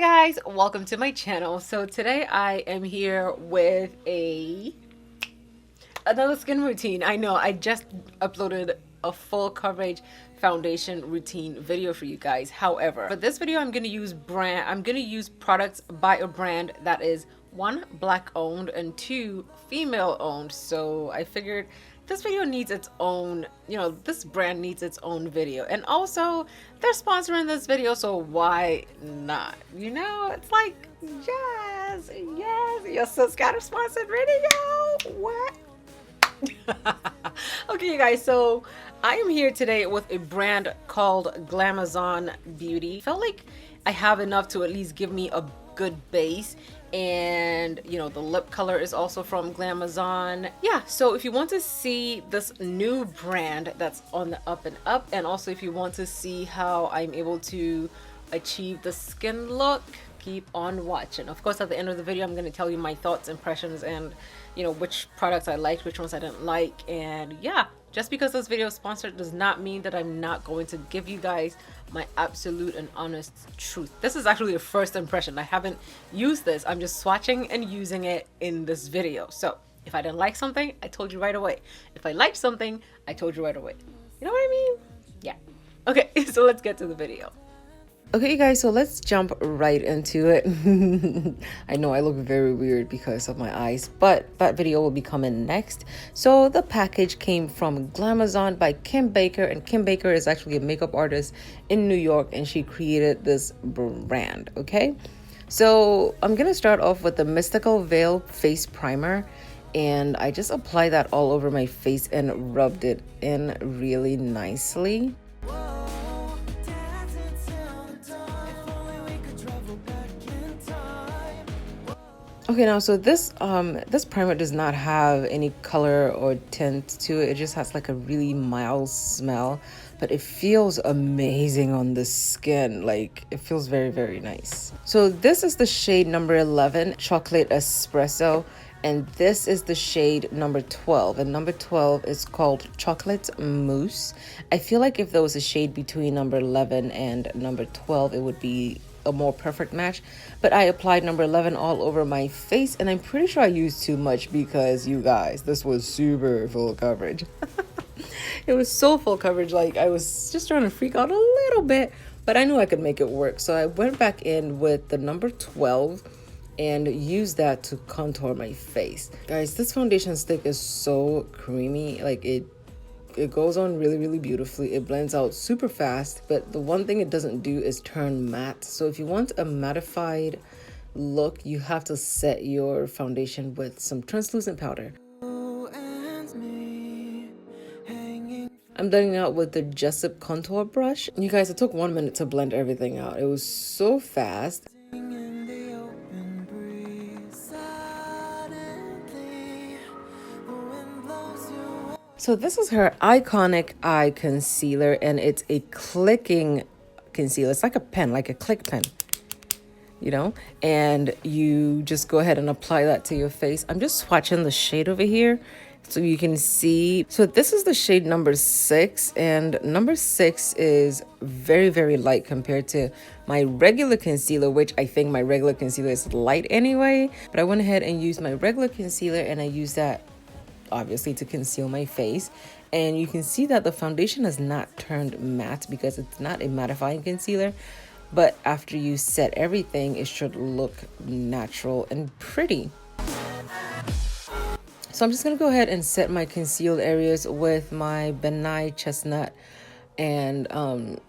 Guys, welcome to my channel. So today I am here with another skin routine. I know I just uploaded a full coverage foundation routine video for you guys. However, for this video I'm going to use products by a brand that is one, black owned, and two, female owned. So I figured this video needs its own, this brand needs its own video. And also they're sponsoring this video, so why not? It's like, yes, your sis got a sponsored video. What? Okay, you guys, so I am here today with a brand called Glamazon Beauty. Felt like I have enough to at least give me a good base, and the lip color is also from Glamazon. Yeah, so if you want to see this new brand that's on the up and up, and also if you want to see how I'm able to achieve the skin look, keep on watching. Of course, at the end of the video I'm going to tell you my thoughts, impressions, and which products I liked, which ones I didn't like. And yeah, just because this video is sponsored does not mean that I'm not going to give you guys my absolute and honest truth. This is actually the first impression. I haven't used this. I'm just swatching and using it in this video. So if I didn't like something, I told you right away. If I liked something, I told you right away. You know what I mean? Yeah. Okay, so let's get to the video. Okay, you guys, so let's jump right into it. I know I look very weird because of my eyes, but that video will be coming next. So the package came from Glamazon by Kim Baker, and Kim Baker is actually a makeup artist in New York, and she created this brand, okay? So I'm gonna start off with the Mystical Veil Face Primer, and I just applied that all over my face and rubbed it in really nicely. Okay, now so this primer does not have any color or tint to it. It just has like a really mild smell, but it feels amazing on the skin. Like, it feels very, very nice. So this is the shade number 11, Chocolate Espresso, and this is the shade number 12, and number 12 is called Chocolate Mousse. I feel like if there was a shade between number 11 and number 12, it would be a more perfect match, but I applied number 11 all over my face, and I'm pretty sure I used too much because, you guys, this was super full coverage. It was so full coverage, like I was just trying to freak out a little bit, but I knew I could make it work. So I went back in with the number 12 and used that to contour my face. Guys, this foundation stick is so creamy. Like, it goes on really, really beautifully. It blends out super fast, but the one thing it doesn't do is turn matte. So if you want a mattified look, you have to set your foundation with some translucent powder. I'm blending out with the Jessup contour brush. You guys, it took 1 minute to blend everything out. It was so fast. So this is her Conic Eye Concealer, and it's a clicking concealer. It's like a pen, like a click pen, and you just go ahead and apply that to your face. I'm just swatching the shade over here so you can see. So this is the shade number 6, and number 6 is very, very light compared to my regular concealer, which I think my regular concealer is light anyway. But I went ahead and used my regular concealer, and I used that obviously to conceal my face, and you can see that the foundation has not turned matte because it's not a mattifying concealer, but after you set everything, it should look natural and pretty. So I'm just gonna go ahead and set my concealed areas with my Benai Chestnut and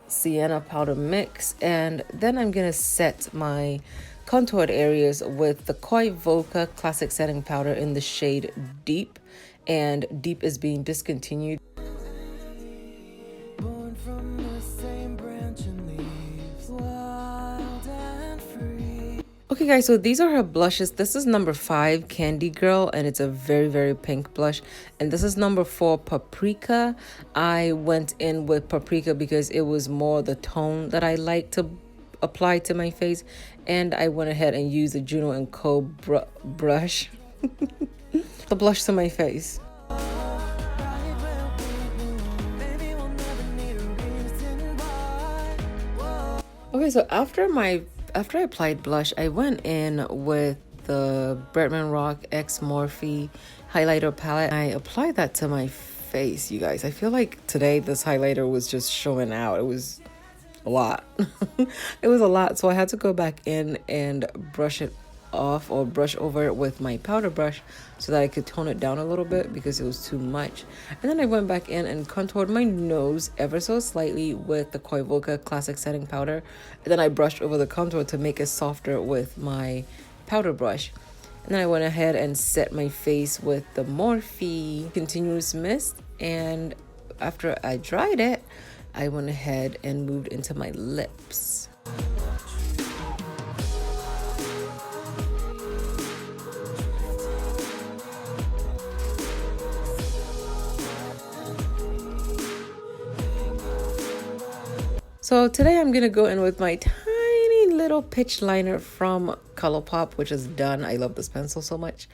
Sienna powder mix, and then I'm gonna set my contoured areas with the Koi Vodka Classic Setting Powder in the shade Deep, and Deep is being discontinued. Okay guys, so these are her blushes. This is number 5, Candy Girl, and it's a very, very pink blush. And this is number 4, Paprika. I went in with Paprika because it was more the tone that I like to apply to my face, and I went ahead and used the Juno & Co brush the blush to my face. Okay, so after my after I applied blush, I went in with the Bretman Rock X Morphe highlighter palette. I applied that to my face, you guys. I feel like today this highlighter was just showing out. It was a lot. It was a lot, so I had to go back in and brush it off or brush over it with my powder brush so that I could tone it down a little bit because it was too much. And then I went back in and contoured my nose ever so slightly with the Koi Volca Classic Setting Powder. And then I brushed over the contour to make it softer with my powder brush. And then I went ahead and set my face with the Morphe Continuous Mist, and after I dried it, I went ahead and moved into my lips. So today I'm gonna go in with my tiny little pitch liner from ColourPop, which is done. I love this pencil so much.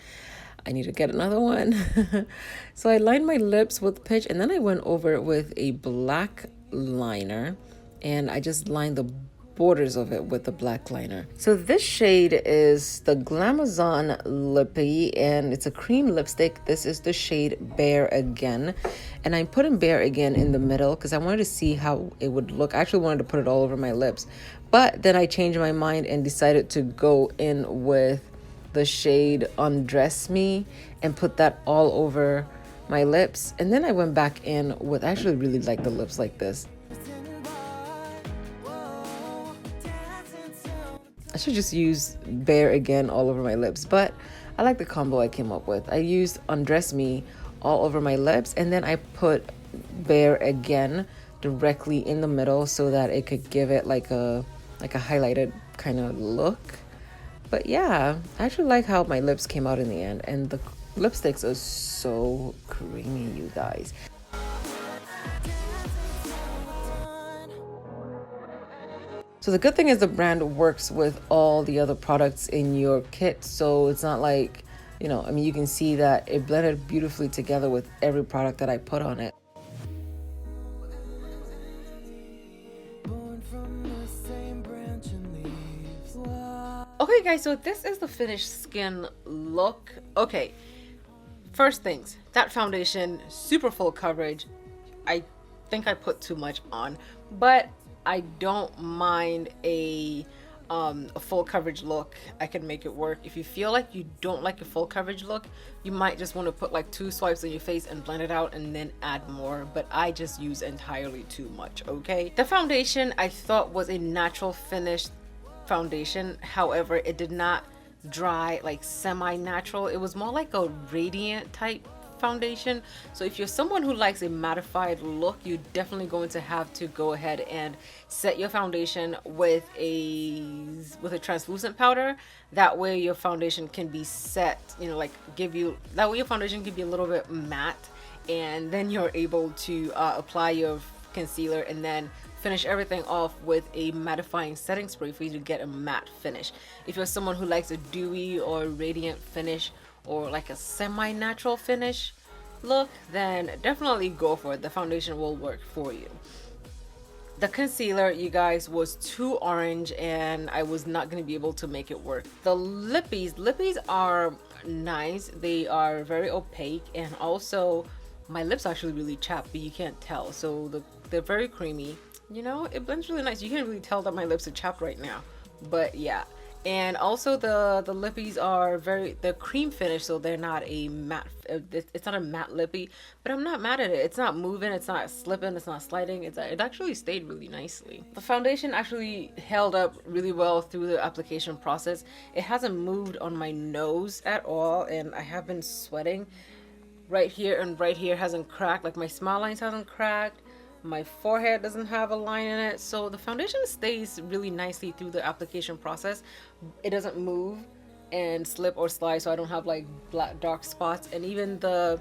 I need to get another one. So I lined my lips with pitch, and then I went over it with a black liner, and I just lined the borders of it with the black liner. So this shade is the Glamazon Lippy, and it's a cream lipstick. This is the shade Bare Again, and I'm putting Bare Again in the middle because I wanted to see how it would look. I actually wanted to put it all over my lips, but then I changed my mind and decided to go in with the shade Undress Me and put that all over my lips. And then I went back in with, I actually really like the lips like this. I should just use Bare Again all over my lips, but I like the combo I came up with. I used Undress Me all over my lips, and then I put Bare Again directly in the middle so that it could give it like a highlighted kind of look. But yeah, I actually like how my lips came out in the end, and the lipsticks are so creamy, you guys. So the good thing is the brand works with all the other products in your kit, so it's not like, you know, I mean, you can see that it blended beautifully together with every product that I put on it. Okay guys, so this is the finished skin look. Okay, first things, that foundation, super full coverage. I think I put too much on, but I don't mind a full coverage look. I can make it work. If you feel like you don't like a full coverage look, you might just want to put like 2 swipes on your face and blend it out and then add more, but I just use entirely too much. Okay, the foundation I thought was a natural finish foundation, however it did not dry like semi-natural. It was more like a radiant type foundation. So if you're someone who likes a mattified look, you're definitely going to have to go ahead and set your foundation with a translucent powder. That way your foundation can be set, you know, like that way your foundation can be a little bit matte, and then you're able to apply your concealer and then finish everything off with a mattifying setting spray for you to get a matte finish. If you're someone who likes a dewy or radiant finish or like a semi-natural finish look, then definitely go for it. The foundation will work for you. The concealer, you guys, was too orange and I was not going to be able to make it work. The lippies are nice. They are very opaque, and also my lips are actually really chapped, but you can't tell. So they're very creamy. You know, it blends really nice. You can't really tell that my lips are chapped right now, but yeah. And also the lippies are they're cream finish, so they're not a matte, it's not a matte lippy, but I'm not mad at it. It's not moving, it's not slipping, it's not sliding. It actually stayed really nicely. The foundation actually held up really well through the application process. It hasn't moved on my nose at all, and I have been sweating. Right here and right here hasn't cracked, like my smile lines hasn't cracked. My forehead doesn't have a line in it, so the foundation stays really nicely through the application process. It doesn't move and slip or slide, so I don't have like black dark spots. And even the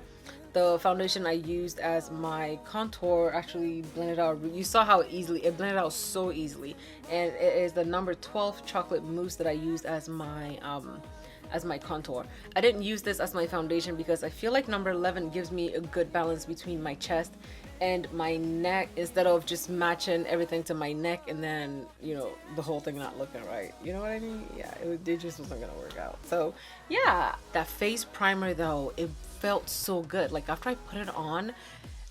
foundation I used as my contour actually blended out. You saw how easily it blended out, so easily. And it is the number 12 chocolate mousse that I used as my contour. I didn't use this as my foundation because I feel like number 11 gives me a good balance between my chest and my neck, instead of just matching everything to my neck and then, you know, the whole thing not looking right. You know what I mean? Yeah, it just wasn't gonna work out. So yeah, that face primer though, it felt so good. Like after I put it on,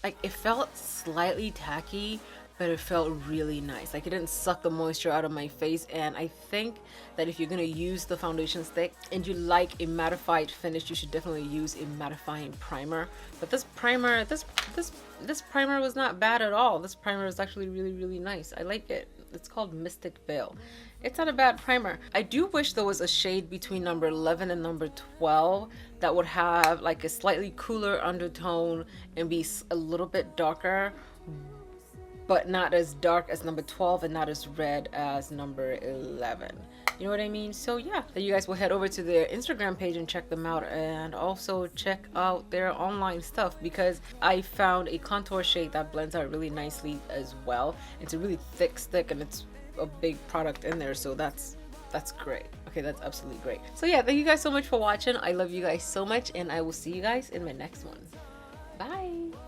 like it felt slightly tacky, but it felt really nice. Like it didn't suck the moisture out of my face. And I think that if you're gonna use the foundation stick and you like a mattified finish, you should definitely use a mattifying primer. But this primer, this primer was not bad at all. This primer is actually really, really nice. I like it. It's called Mystic Veil. It's not a bad primer. I do wish there was a shade between number 11 and number 12 that would have like a slightly cooler undertone and be a little bit darker, but not as dark as number 12 and not as red as number 11. You know what I mean? So yeah, then you guys will head over to their Instagram page and check them out, and also check out their online stuff, because I found a contour shade that blends out really nicely as well. It's a really thick stick and it's a big product in there, so that's great. Okay, that's absolutely great. So yeah, thank you guys so much for watching. I love you guys so much, and I will see you guys in my next one.